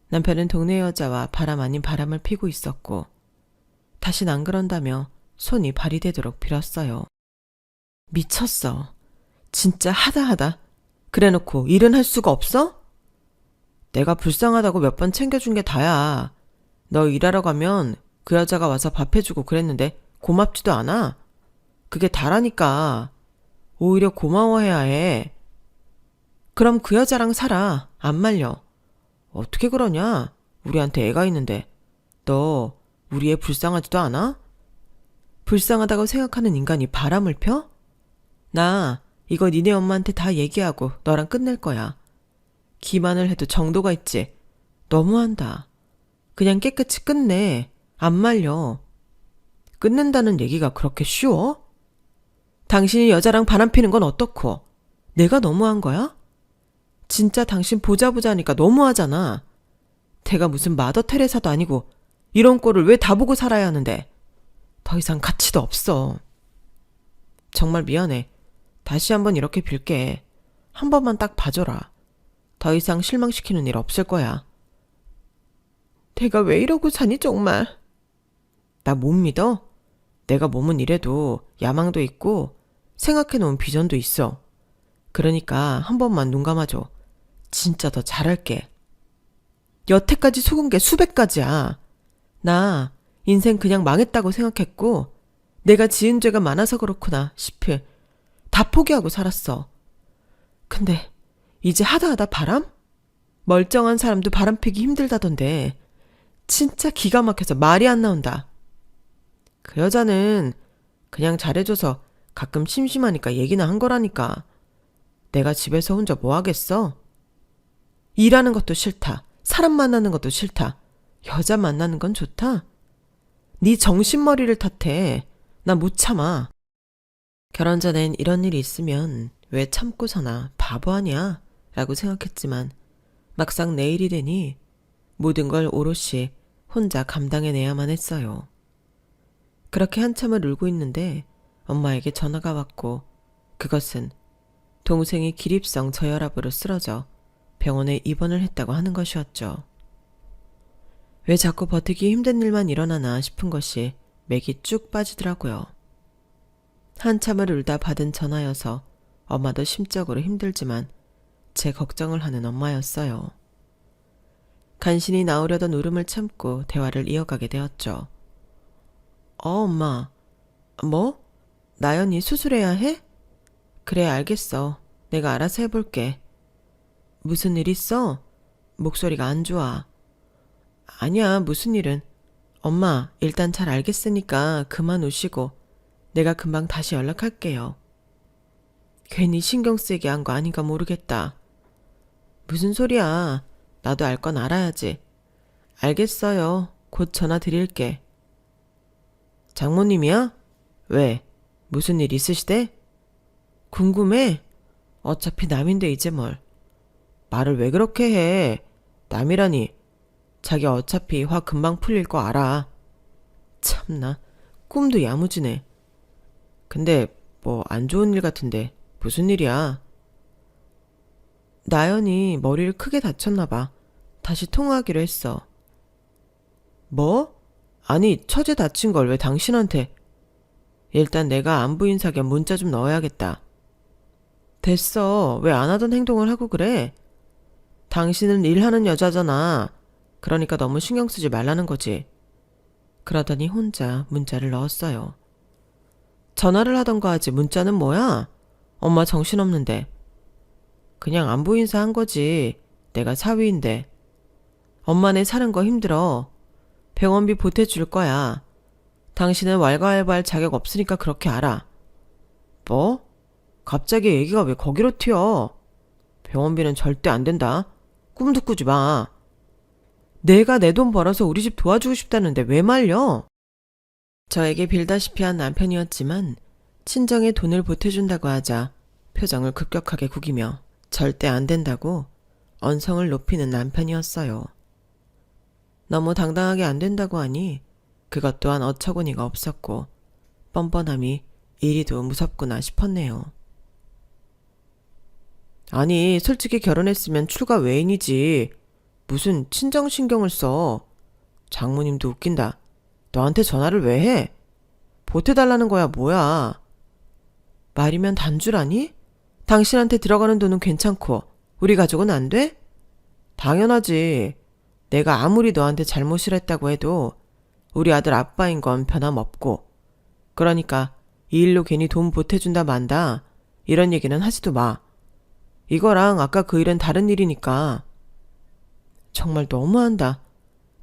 남편은 동네 여자와 바람 아닌 바람을 피고 있었고 다신 안 그런다며 손이 발이 되도록 빌었어요. 미쳤어. 진짜 하다. 그래놓고 일은 할 수가 없어? 내가 불쌍하다고 몇 번 챙겨준 게 다야. 너 일하러 가면 그 여자가 와서 밥 해주고 그랬는데 고맙지도 않아. 그게 다라니까. 오히려 고마워해야 해. 그럼 그 여자랑 살아. 안 말려. 어떻게 그러냐? 우리한테 애가 있는데. 너 우리 애 불쌍하지도 않아? 불쌍하다고 생각하는 인간이 바람을 펴? 나 이거 니네 엄마한테 다 얘기하고 너랑 끝낼 거야. 기만을 해도 정도가 있지. 너무한다. 그냥 깨끗이 끝내. 안 말려. 끝낸다는 얘기가 그렇게 쉬워? 당신이 여자랑 바람 피는 건 어떻고? 내가 너무한 거야? 진짜 당신 보자니까 너무하잖아. 걔가 무슨 마더 테레사도 아니고 이런 꼴을 왜 다 보고 살아야 하는데. 더 이상 가치도 없어. 정말 미안해. 다시 한번 이렇게 빌게. 한 번만 딱 봐줘라. 더 이상 실망시키는 일 없을 거야. 내가 왜 이러고 사니 정말. 나 못 믿어? 내가 몸은 이래도 야망도 있고 생각해놓은 비전도 있어. 그러니까 한 번만 눈 감아줘. 진짜 더 잘할게. 여태까지 속은 게 수백 가지야. 나 인생 그냥 망했다고 생각했고 내가 지은 죄가 많아서 그렇구나 싶을 다 포기하고 살았어. 근데 이제 하다 바람? 멀쩡한 사람도 바람 피기 힘들다던데 진짜 기가 막혀서 말이 안 나온다. 그 여자는 그냥 잘해줘서 가끔 심심하니까 얘기나 한 거라니까. 내가 집에서 혼자 뭐 하겠어? 일하는 것도 싫다. 사람 만나는 것도 싫다. 여자 만나는 건 좋다. 네 정신머리를 탓해. 나 못 참아. 결혼 전엔 이런 일이 있으면 왜 참고 사나 바보 아니야? 라고 생각했지만 막상 내 일이 되니 모든 걸 오롯이 혼자 감당해내야만 했어요. 그렇게 한참을 울고 있는데 엄마에게 전화가 왔고 그것은 동생이 기립성 저혈압으로 쓰러져 병원에 입원을 했다고 하는 것이었죠. 왜 자꾸 버티기 힘든 일만 일어나나 싶은 것이 맥이 쭉 빠지더라고요. 한참을 울다 받은 전화여서 엄마도 심적으로 힘들지만 제 걱정을 하는 엄마였어요. 간신히 나오려던 울음을 참고 대화를 이어가게 되었죠. 엄마. 뭐? 나연이 수술해야 해? 그래, 알겠어. 내가 알아서 해볼게. 무슨 일 있어? 목소리가 안 좋아. 아니야, 무슨 일은. 엄마, 일단 잘 알겠으니까 그만 우시고 내가 금방 다시 연락할게요. 괜히 신경 쓰이게 한 거 아닌가 모르겠다. 무슨 소리야. 나도 알 건 알아야지. 알겠어요. 곧 전화 드릴게. 장모님이야? 왜? 무슨 일 있으시대? 궁금해? 어차피 남인데 이제 뭘. 말을 왜 그렇게 해? 남이라니. 자기 어차피 화 금방 풀릴 거 알아. 참나, 꿈도 야무지네. 근데 뭐 안 좋은 일 같은데 무슨 일이야? 나연이 머리를 크게 다쳤나 봐. 다시 통화하기로 했어. 뭐? 아니, 처제 다친 걸 왜 당신한테? 일단 내가 안부 인사 겸 문자 좀 넣어야겠다. 됐어. 왜 안 하던 행동을 하고 그래? 당신은 일하는 여자잖아. 그러니까 너무 신경 쓰지 말라는 거지. 그러더니 혼자 문자를 넣었어요. 전화를 하던가 하지 문자는 뭐야? 엄마 정신없는데. 그냥 안부 인사한 거지. 내가 사위인데. 엄마네 사는 거 힘들어. 병원비 보태줄 거야. 당신은 왈가왈부할 자격 없으니까 그렇게 알아. 뭐? 갑자기 얘기가 왜 거기로 튀어? 병원비는 절대 안 된다. 꿈도 꾸지 마. 내가 내 돈 벌어서 우리 집 도와주고 싶다는데 왜 말려? 저에게 빌다시피 한 남편이었지만 친정에 돈을 보태준다고 하자 표정을 급격하게 구기며 절대 안 된다고 언성을 높이는 남편이었어요. 너무 당당하게 안 된다고 하니 그것 또한 어처구니가 없었고 뻔뻔함이 이리도 무섭구나 싶었네요. 아니, 솔직히 결혼했으면 출가 외인이지. 무슨 친정신경을 써. 장모님도 웃긴다. 너한테 전화를 왜 해? 보태달라는 거야 뭐야. 말이면 단주라니? 당신한테 들어가는 돈은 괜찮고 우리 가족은 안 돼? 당연하지. 내가 아무리 너한테 잘못을 했다고 해도 우리 아들 아빠인 건 변함없고. 그러니까 이 일로 괜히 돈 보태준다 만다 이런 얘기는 하지도 마. 이거랑 아까 그 일은 다른 일이니까. 정말 너무한다.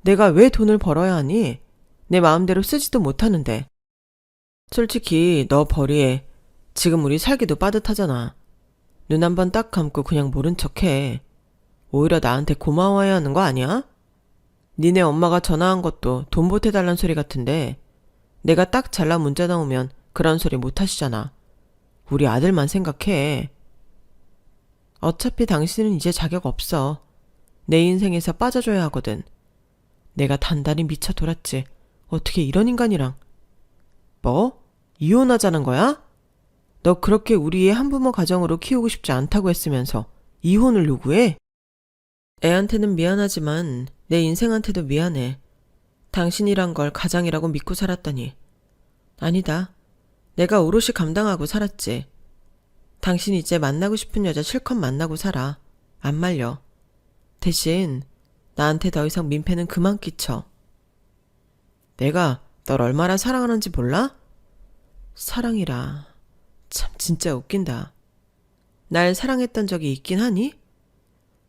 내가 왜 돈을 벌어야 하니? 내 마음대로 쓰지도 못하는데. 솔직히 너 벌이에 지금 우리 살기도 빠듯하잖아. 눈 한 번 딱 감고 그냥 모른 척해. 오히려 나한테 고마워해야 하는 거 아니야? 니네 엄마가 전화한 것도 돈 보태달란 소리 같은데 내가 딱 잘라 문자 나오면 그런 소리 못 하시잖아. 우리 아들만 생각해. 어차피 당신은 이제 자격 없어. 내 인생에서 빠져줘야 하거든. 내가 단단히 미쳐 돌았지. 어떻게 이런 인간이랑. 뭐? 이혼하자는 거야? 너 그렇게 우리 애 한부모 가정으로 키우고 싶지 않다고 했으면서 이혼을 요구해? 애한테는 미안하지만 내 인생한테도 미안해. 당신이란 걸 가장이라고 믿고 살았더니. 아니다. 내가 오롯이 감당하고 살았지. 당신 이제 만나고 싶은 여자 실컷 만나고 살아. 안 말려. 대신 나한테 더 이상 민폐는 그만 끼쳐. 내가 널 얼마나 사랑하는지 몰라? 사랑이라. 참 진짜 웃긴다. 날 사랑했던 적이 있긴 하니?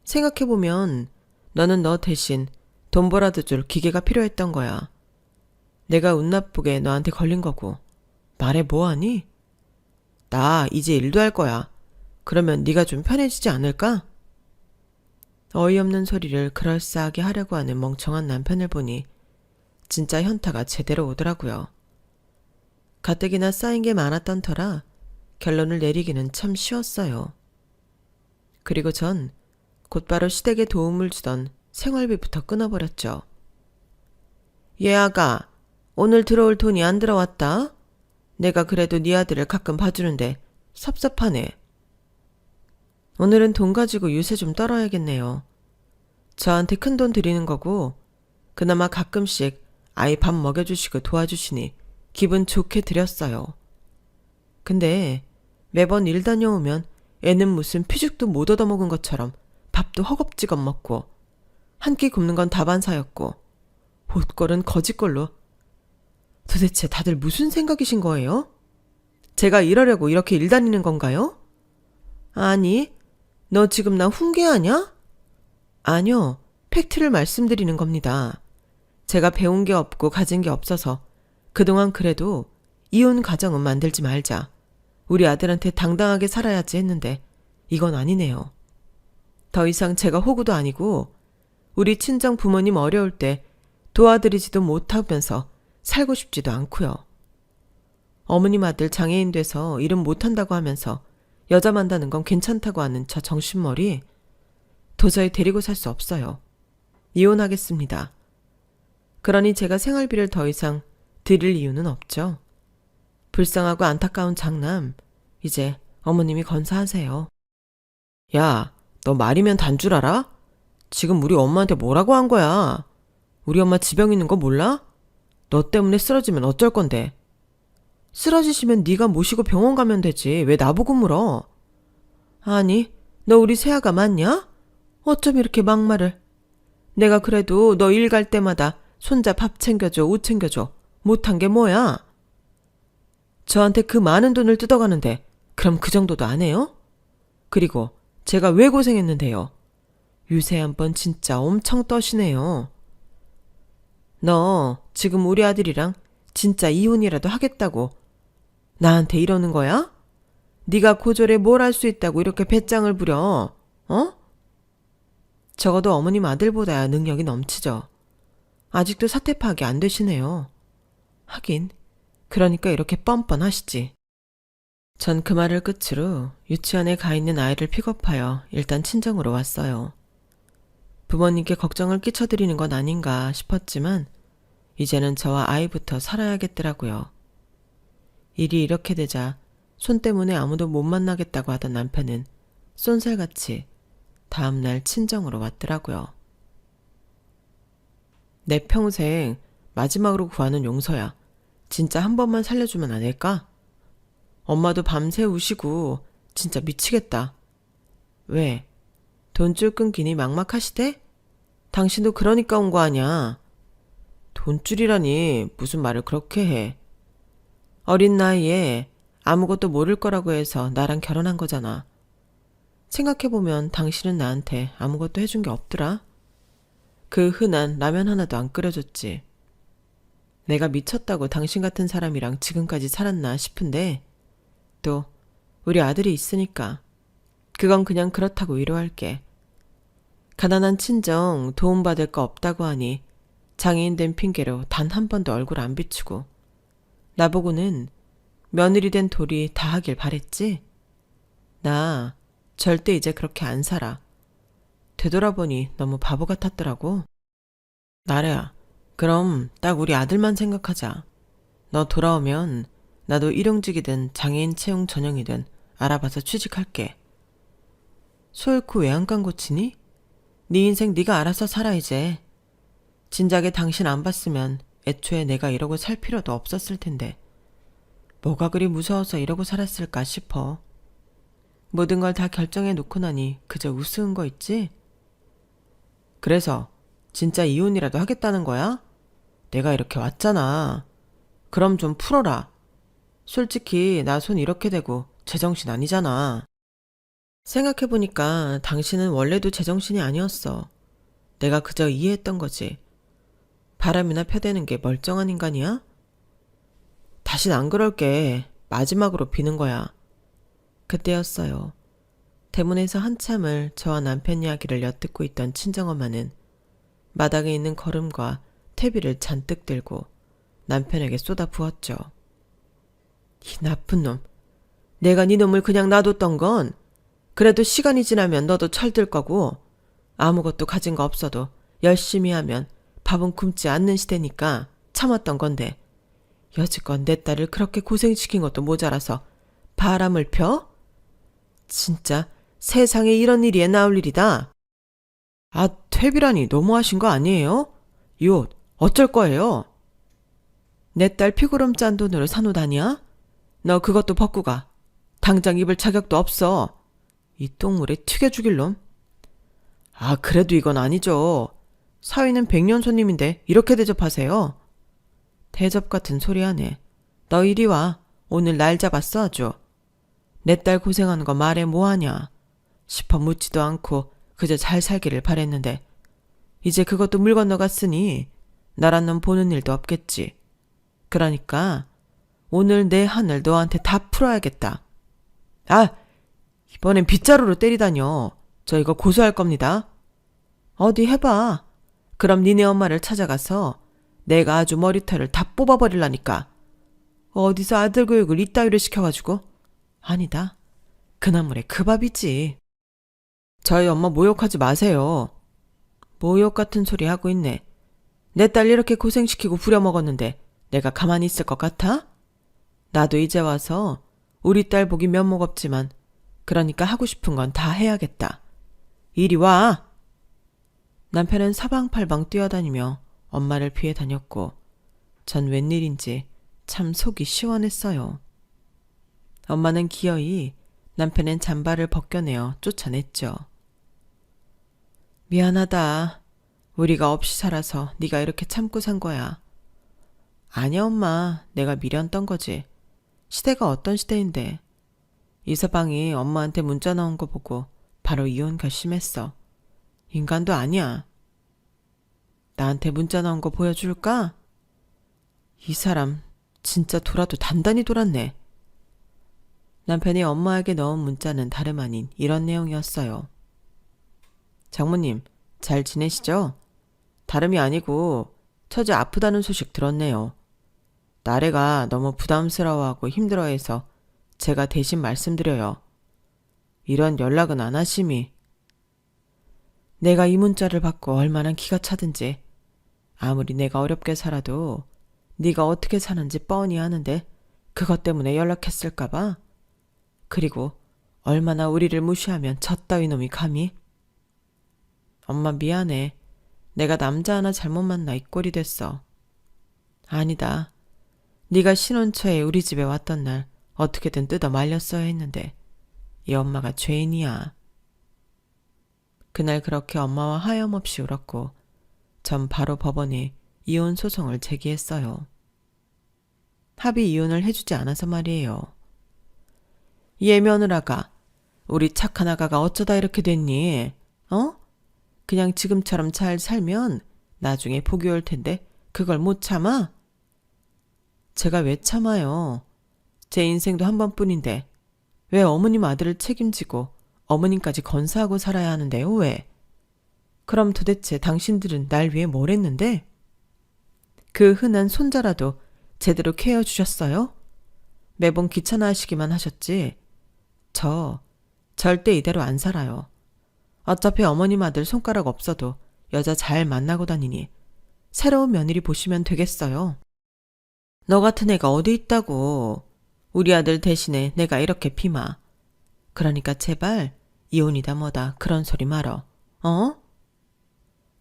생각해보면 너는 너 대신 돈 벌어다 줄 기계가 필요했던 거야. 내가 운 나쁘게 너한테 걸린 거고. 말해 뭐하니? 나 이제 일도 할 거야. 그러면 네가 좀 편해지지 않을까? 어이없는 소리를 그럴싸하게 하려고 하는 멍청한 남편을 보니 진짜 현타가 제대로 오더라고요. 가뜩이나 쌓인 게 많았던 터라 결론을 내리기는 참 쉬웠어요. 그리고 전 곧바로 시댁에 도움을 주던 생활비부터 끊어버렸죠. 얘아가 오늘 들어올 돈이 안 들어왔다. 내가 그래도 네 아들을 가끔 봐주는데 섭섭하네. 오늘은 돈 가지고 유세 좀 떨어야겠네요. 저한테 큰 돈 드리는 거고 그나마 가끔씩 아이 밥 먹여주시고 도와주시니 기분 좋게 드렸어요. 근데 매번 일 다녀오면 애는 무슨 피죽도 못 얻어먹은 것처럼 밥도 허겁지겁 먹고 한 끼 굶는 건 다반사였고 옷걸은 거짓걸로. 도대체 다들 무슨 생각이신 거예요? 제가 이러려고 이렇게 일 다니는 건가요? 아니, 너 지금 나 훈계하냐? 아니요, 팩트를 말씀드리는 겁니다. 제가 배운 게 없고 가진 게 없어서 그동안 그래도 이혼 가정은 만들지 말자. 우리 아들한테 당당하게 살아야지 했는데 이건 아니네요. 더 이상 제가 호구도 아니고 우리 친정 부모님 어려울 때 도와드리지도 못하면서 살고 싶지도 않고요. 어머님 아들 장애인 돼서 일은 못한다고 하면서 여자 만나는 건 괜찮다고 하는 저 정신머리 도저히 데리고 살 수 없어요. 이혼하겠습니다. 그러니 제가 생활비를 더 이상 드릴 이유는 없죠. 불쌍하고 안타까운 장남, 이제 어머님이 건사하세요. 야, 너 말이면 단 줄 알아? 지금 우리 엄마한테 뭐라고 한 거야? 우리 엄마 지병 있는 거 몰라? 너 때문에 쓰러지면 어쩔 건데. 쓰러지시면 네가 모시고 병원 가면 되지. 왜 나보고 물어? 아니, 너 우리 새아가 맞냐? 어쩜 이렇게 막말을. 내가 그래도 너 일 갈 때마다 손자 밥 챙겨줘, 옷 챙겨줘. 못한 게 뭐야? 저한테 그 많은 돈을 뜯어가는데 그럼 그 정도도 안 해요? 그리고 제가 왜 고생했는데요? 유세 한번 진짜 엄청 떠시네요. 너 지금 우리 아들이랑 진짜 이혼이라도 하겠다고 나한테 이러는 거야? 네가 고졸에 뭘 할 수 있다고 이렇게 배짱을 부려? 어? 적어도 어머님 아들보다야 능력이 넘치죠. 아직도 사태 파악이 안 되시네요. 하긴 그러니까 이렇게 뻔뻔하시지. 전 그 말을 끝으로 유치원에 가 있는 아이를 픽업하여 일단 친정으로 왔어요. 부모님께 걱정을 끼쳐드리는 건 아닌가 싶었지만 이제는 저와 아이부터 살아야겠더라고요. 일이 이렇게 되자 손 때문에 아무도 못 만나겠다고 하던 남편은 쏜살같이 다음날 친정으로 왔더라고요. 내 평생 마지막으로 구하는 용서야. 진짜 한 번만 살려주면 안 될까? 엄마도 밤새 우시고 진짜 미치겠다. 왜? 돈줄 끊기니 막막하시대? 당신도 그러니까 온 거 아냐? 돈줄이라니 무슨 말을 그렇게 해. 어린 나이에 아무것도 모를 거라고 해서 나랑 결혼한 거잖아. 생각해보면 당신은 나한테 아무것도 해준 게 없더라. 그 흔한 라면 하나도 안 끓여줬지. 내가 미쳤다고 당신 같은 사람이랑 지금까지 살았나 싶은데 또 우리 아들이 있으니까 그건 그냥 그렇다고 위로할게. 가난한 친정 도움받을 거 없다고 하니 장애인 된 핑계로 단 한 번도 얼굴 안 비추고 나보고는 며느리 된 도리 다 하길 바랬지? 나 절대 이제 그렇게 안 살아. 되돌아보니 너무 바보 같았더라고. 나래야, 그럼 딱 우리 아들만 생각하자. 너 돌아오면 나도 일용직이든 장애인 채용 전형이든 알아봐서 취직할게. 소 잃고 왜 안 간 고치니? 네 인생 네가 알아서 살아 이제. 진작에 당신 안 봤으면 애초에 내가 이러고 살 필요도 없었을 텐데. 뭐가 그리 무서워서 이러고 살았을까 싶어. 모든 걸 다 결정해 놓고 나니 그저 우스운 거 있지? 그래서 진짜 이혼이라도 하겠다는 거야? 내가 이렇게 왔잖아. 그럼 좀 풀어라. 솔직히 나 손 이렇게 대고 제정신 아니잖아. 생각해보니까 당신은 원래도 제정신이 아니었어. 내가 그저 이해했던 거지. 바람이나 펴대는 게 멀쩡한 인간이야? 다신 안 그럴게. 마지막으로 비는 거야. 그때였어요. 대문에서 한참을 저와 남편 이야기를 엿듣고 있던 친정엄마는 마당에 있는 거름과 퇴비를 잔뜩 들고 남편에게 쏟아 부었죠. 이 나쁜 놈. 내가 네 놈을 그냥 놔뒀던 건 그래도 시간이 지나면 너도 철들 거고 아무것도 가진 거 없어도 열심히 하면 밥은 굶지 않는 시대니까 참았던 건데 여지껏 내 딸을 그렇게 고생시킨 것도 모자라서 바람을 펴? 진짜 세상에 이런 일이 나올 일이다. 아, 퇴비라니 너무하신 거 아니에요? 이 옷 어쩔 거예요? 내 딸 피고름 짠 돈으로 산 옷 아니야? 너 그것도 벗고 가. 당장 입을 자격도 없어. 이 똥물에 튀겨 죽일 놈. 아, 그래도 이건 아니죠. 사위는 100년 손님인데 이렇게 대접하세요? 대접 같은 소리 하네. 너 이리 와. 오늘 날 잡았어 아주. 내 딸 고생하는 거 말해 뭐하냐. 싶어 묻지도 않고 그저 잘 살기를 바랬는데 이제 그것도 물 건너갔으니 나란 놈 보는 일도 없겠지. 그러니까 오늘 내 한을 너한테 다 풀어야겠다. 아, 이번엔 빗자루로 때리다뇨. 저 이거 고소할 겁니다. 어디 해봐. 그럼 니네 엄마를 찾아가서 내가 아주 머리털을 다 뽑아버릴라니까. 어디서 아들 교육을 이따위로 시켜가지고. 아니다. 그나물에 그 밥이지. 저희 엄마 모욕하지 마세요. 모욕 같은 소리 하고 있네. 내 딸 이렇게 고생시키고 부려먹었는데 내가 가만히 있을 것 같아? 나도 이제 와서 우리 딸 보기 면목 없지만 그러니까 하고 싶은 건 다 해야겠다. 이리 와. 남편은 사방팔방 뛰어다니며 엄마를 피해 다녔고 전 웬일인지 참 속이 시원했어요. 엄마는 기어이 남편은 잠바를 벗겨내어 쫓아냈죠. 미안하다. 우리가 없이 살아서 네가 이렇게 참고 산 거야. 아니야 엄마. 내가 미련 떤 거지. 시대가 어떤 시대인데. 이서방이 엄마한테 문자 나온 거 보고 바로 이혼 결심했어. 인간도 아니야. 나한테 문자 나온 거 보여줄까? 이 사람 진짜 돌아도 단단히 돌았네. 남편이 엄마에게 넣은 문자는 다름 아닌 이런 내용이었어요. 장모님, 잘 지내시죠? 다름이 아니고 처제 아프다는 소식 들었네요. 나래가 너무 부담스러워하고 힘들어해서 제가 대신 말씀드려요. 이런 연락은 안 하심이. 내가 이 문자를 받고 얼마나 기가 차든지 아무리 내가 어렵게 살아도 네가 어떻게 사는지 뻔히 아는데 그것 때문에 연락했을까 봐. 그리고 얼마나 우리를 무시하면 저 따위 놈이 감히. 엄마 미안해. 내가 남자 하나 잘못 만나 이 꼴이 됐어. 아니다. 네가 신혼초에 우리 집에 왔던 날 어떻게든 뜯어 말렸어야 했는데 이 엄마가 죄인이야. 그날 그렇게 엄마와 하염없이 울었고 전 바로 법원에 이혼 소송을 제기했어요. 합의 이혼을 해주지 않아서 말이에요. 얘 며느라가 우리 착한 아가가 어쩌다 이렇게 됐니? 어? 그냥 지금처럼 잘 살면 나중에 복이 올 텐데 그걸 못 참아? 제가 왜 참아요? 제 인생도 한 번뿐인데 왜 어머님 아들을 책임지고 어머님까지 건사하고 살아야 하는데요, 왜? 그럼 도대체 당신들은 날 위해 뭘 했는데? 그 흔한 손자라도 제대로 케어 주셨어요? 매번 귀찮아 하시기만 하셨지. 저 절대 이대로 안 살아요. 어차피 어머님 아들 손가락 없어도 여자 잘 만나고 다니니 새로운 며느리 보시면 되겠어요. 너 같은 애가 어디 있다고. 우리 아들 대신에 내가 이렇게 피마. 그러니까 제발 이혼이다 뭐다 그런 소리 말어. 어?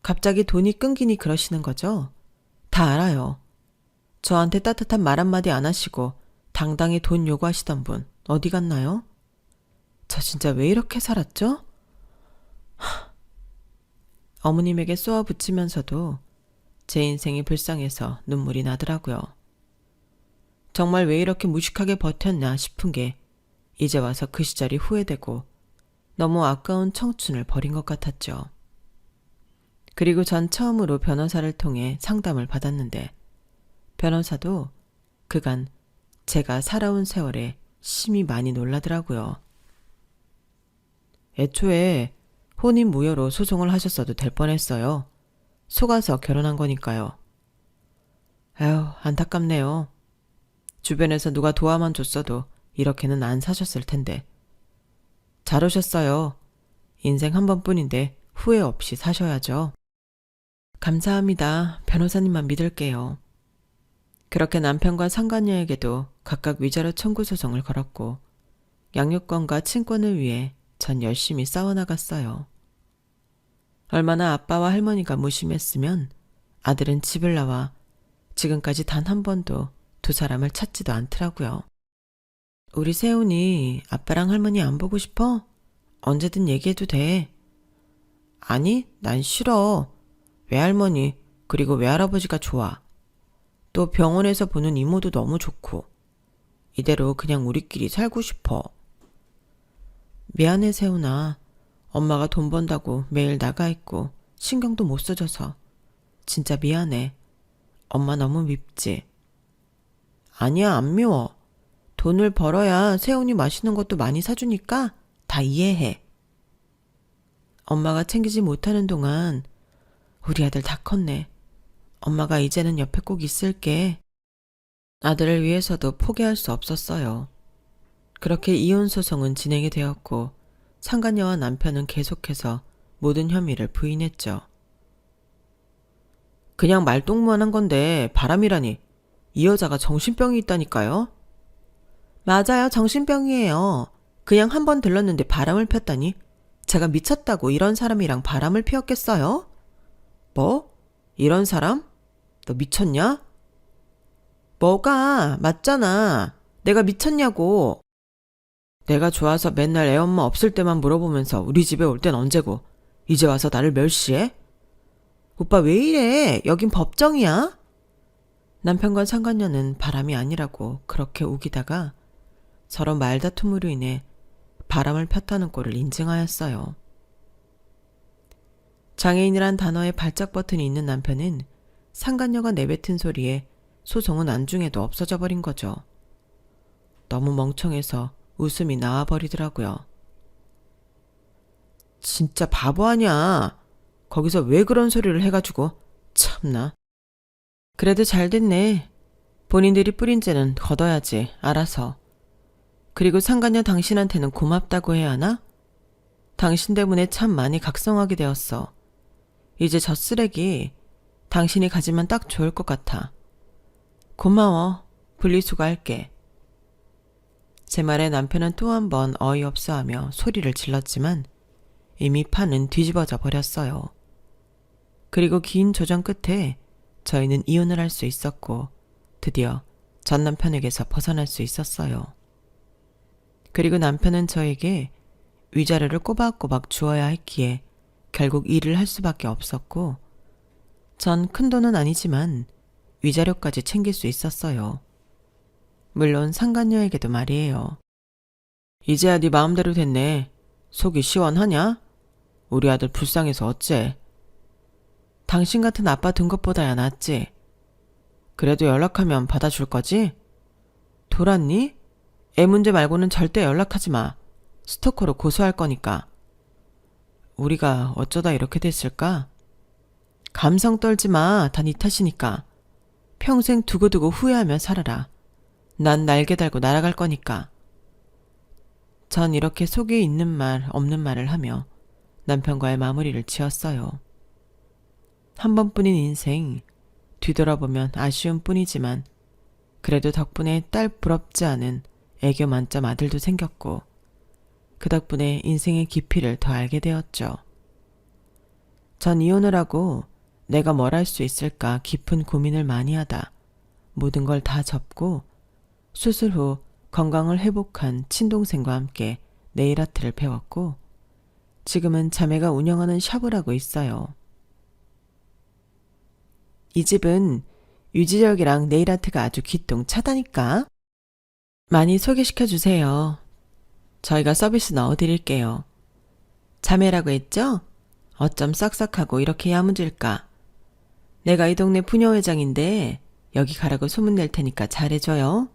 갑자기 돈이 끊기니 그러시는 거죠? 다 알아요. 저한테 따뜻한 말 한마디 안 하시고 당당히 돈 요구하시던 분 어디 갔나요? 저 진짜 왜 이렇게 살았죠? 어머님에게 쏘아 붙이면서도 제 인생이 불쌍해서 눈물이 나더라고요. 정말 왜 이렇게 무식하게 버텼나 싶은 게 이제 와서 그 시절이 후회되고 너무 아까운 청춘을 버린 것 같았죠. 그리고 전 처음으로 변호사를 통해 상담을 받았는데 변호사도 그간 제가 살아온 세월에 심히 많이 놀라더라고요. 애초에 혼인 무효로 소송을 하셨어도 될 뻔했어요. 속아서 결혼한 거니까요. 아유, 안타깝네요. 주변에서 누가 도와만 줬어도 이렇게는 안 사셨을 텐데. 잘 오셨어요. 인생 한 번뿐인데 후회 없이 사셔야죠. 감사합니다. 변호사님만 믿을게요. 그렇게 남편과 상간녀에게도 각각 위자료 청구 소송을 걸었고 양육권과 친권을 위해 전 열심히 싸워나갔어요. 얼마나 아빠와 할머니가 무심했으면 아들은 집을 나와 지금까지 단 한 번도 두 사람을 찾지도 않더라고요. 우리 세훈이 아빠랑 할머니 안 보고 싶어? 언제든 얘기해도 돼. 아니, 난 싫어. 외할머니 그리고 외할아버지가 좋아. 또 병원에서 보는 이모도 너무 좋고. 이대로 그냥 우리끼리 살고 싶어. 미안해 세훈아. 엄마가 돈 번다고 매일 나가 있고 신경도 못 써줘서 진짜 미안해. 엄마 너무 밉지? 아니야, 안 미워. 돈을 벌어야 세훈이 맛있는 것도 많이 사주니까 다 이해해. 엄마가 챙기지 못하는 동안 우리 아들 다 컸네. 엄마가 이제는 옆에 꼭 있을게. 아들을 위해서도 포기할 수 없었어요. 그렇게 이혼 소송은 진행이 되었고 상간녀와 남편은 계속해서 모든 혐의를 부인했죠. 그냥 말동무한 건데 바람이라니. 이 여자가 정신병이 있다니까요. 맞아요. 정신병이에요. 그냥 한 번 들렀는데 바람을 폈다니. 제가 미쳤다고 이런 사람이랑 바람을 피웠겠어요? 뭐? 이런 사람? 너 미쳤냐? 뭐가? 맞잖아. 내가 미쳤냐고. 내가 좋아서 맨날 애엄마 없을 때만 물어보면서 우리 집에 올 땐 언제고 이제 와서 나를 멸시해? 오빠 왜 이래? 여긴 법정이야? 남편과 상간녀는 바람이 아니라고 그렇게 우기다가 서로 말다툼으로 인해 바람을 폈다는 꼴을 인증하였어요. 장애인이란 단어에 발작 버튼이 있는 남편은 상간녀가 내뱉은 소리에 소송은 안중에도 없어져 버린 거죠. 너무 멍청해서 웃음이 나와버리더라고요. 진짜 바보 아냐. 거기서 왜 그런 소리를 해가지고. 참나. 그래도 잘 됐네. 본인들이 뿌린 죄는 걷어야지. 알아서. 그리고 상간녀 당신한테는 고맙다고 해야 하나? 당신 때문에 참 많이 각성하게 되었어. 이제 저 쓰레기 당신이 가지면 딱 좋을 것 같아. 고마워. 분리수거할게. 제 말에 남편은 또 한 번 어이없어하며 소리를 질렀지만 이미 판은 뒤집어져 버렸어요. 그리고 긴 조정 끝에 저희는 이혼을 할 수 있었고 드디어 전 남편에게서 벗어날 수 있었어요. 그리고 남편은 저에게 위자료를 꼬박꼬박 주어야 했기에 결국 일을 할 수밖에 없었고 전 큰돈은 아니지만 위자료까지 챙길 수 있었어요. 물론 상간녀에게도 말이에요. 이제야 네 마음대로 됐네. 속이 시원하냐? 우리 아들 불쌍해서 어째? 당신 같은 아빠 둔 것보다야 낫지. 그래도 연락하면 받아줄 거지? 돌았니? 애 문제 말고는 절대 연락하지 마. 스토커로 고소할 거니까. 우리가 어쩌다 이렇게 됐을까? 감성 떨지 마. 다 네 탓이니까. 평생 두고두고 후회하며 살아라. 난 날개 달고 날아갈 거니까. 전 이렇게 속에 있는 말 없는 말을 하며 남편과의 마무리를 지었어요. 한 번뿐인 인생, 뒤돌아보면 아쉬운 뿐이지만 그래도 덕분에 딸 부럽지 않은 애교 만점 아들도 생겼고 그 덕분에 인생의 깊이를 더 알게 되었죠. 전 이혼을 하고 내가 뭘 할 수 있을까 깊은 고민을 많이 하다 모든 걸 다 접고 수술 후 건강을 회복한 친동생과 함께 네일아트를 배웠고 지금은 자매가 운영하는 샵을 하고 있어요. 이 집은 유지력이랑 네일아트가 아주 기똥차다니까. 많이 소개시켜 주세요. 저희가 서비스 넣어드릴게요. 자매라고 했죠? 어쩜 싹싹하고 이렇게 야무질까? 내가 이 동네 부녀회장인데 여기 가라고 소문낼 테니까 잘해줘요.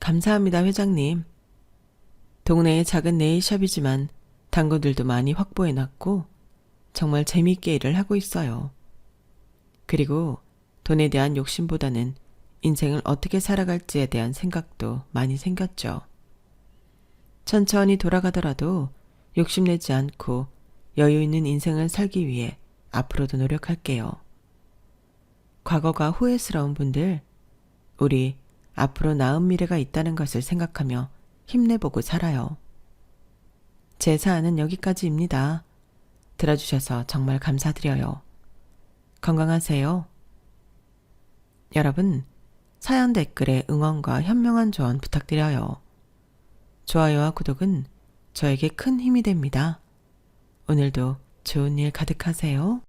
감사합니다, 회장님. 동네의 작은 네일샵이지만 단골들도 많이 확보해놨고 정말 재미있게 일을 하고 있어요. 그리고 돈에 대한 욕심보다는 인생을 어떻게 살아갈지에 대한 생각도 많이 생겼죠. 천천히 돌아가더라도 욕심내지 않고 여유 있는 인생을 살기 위해 앞으로도 노력할게요. 과거가 후회스러운 분들, 우리 앞으로 나은 미래가 있다는 것을 생각하며 힘내보고 살아요. 제 사안은 여기까지입니다. 들어주셔서 정말 감사드려요. 건강하세요. 여러분, 사연 댓글에 응원과 현명한 조언 부탁드려요. 좋아요와 구독은 저에게 큰 힘이 됩니다. 오늘도 좋은 일 가득하세요.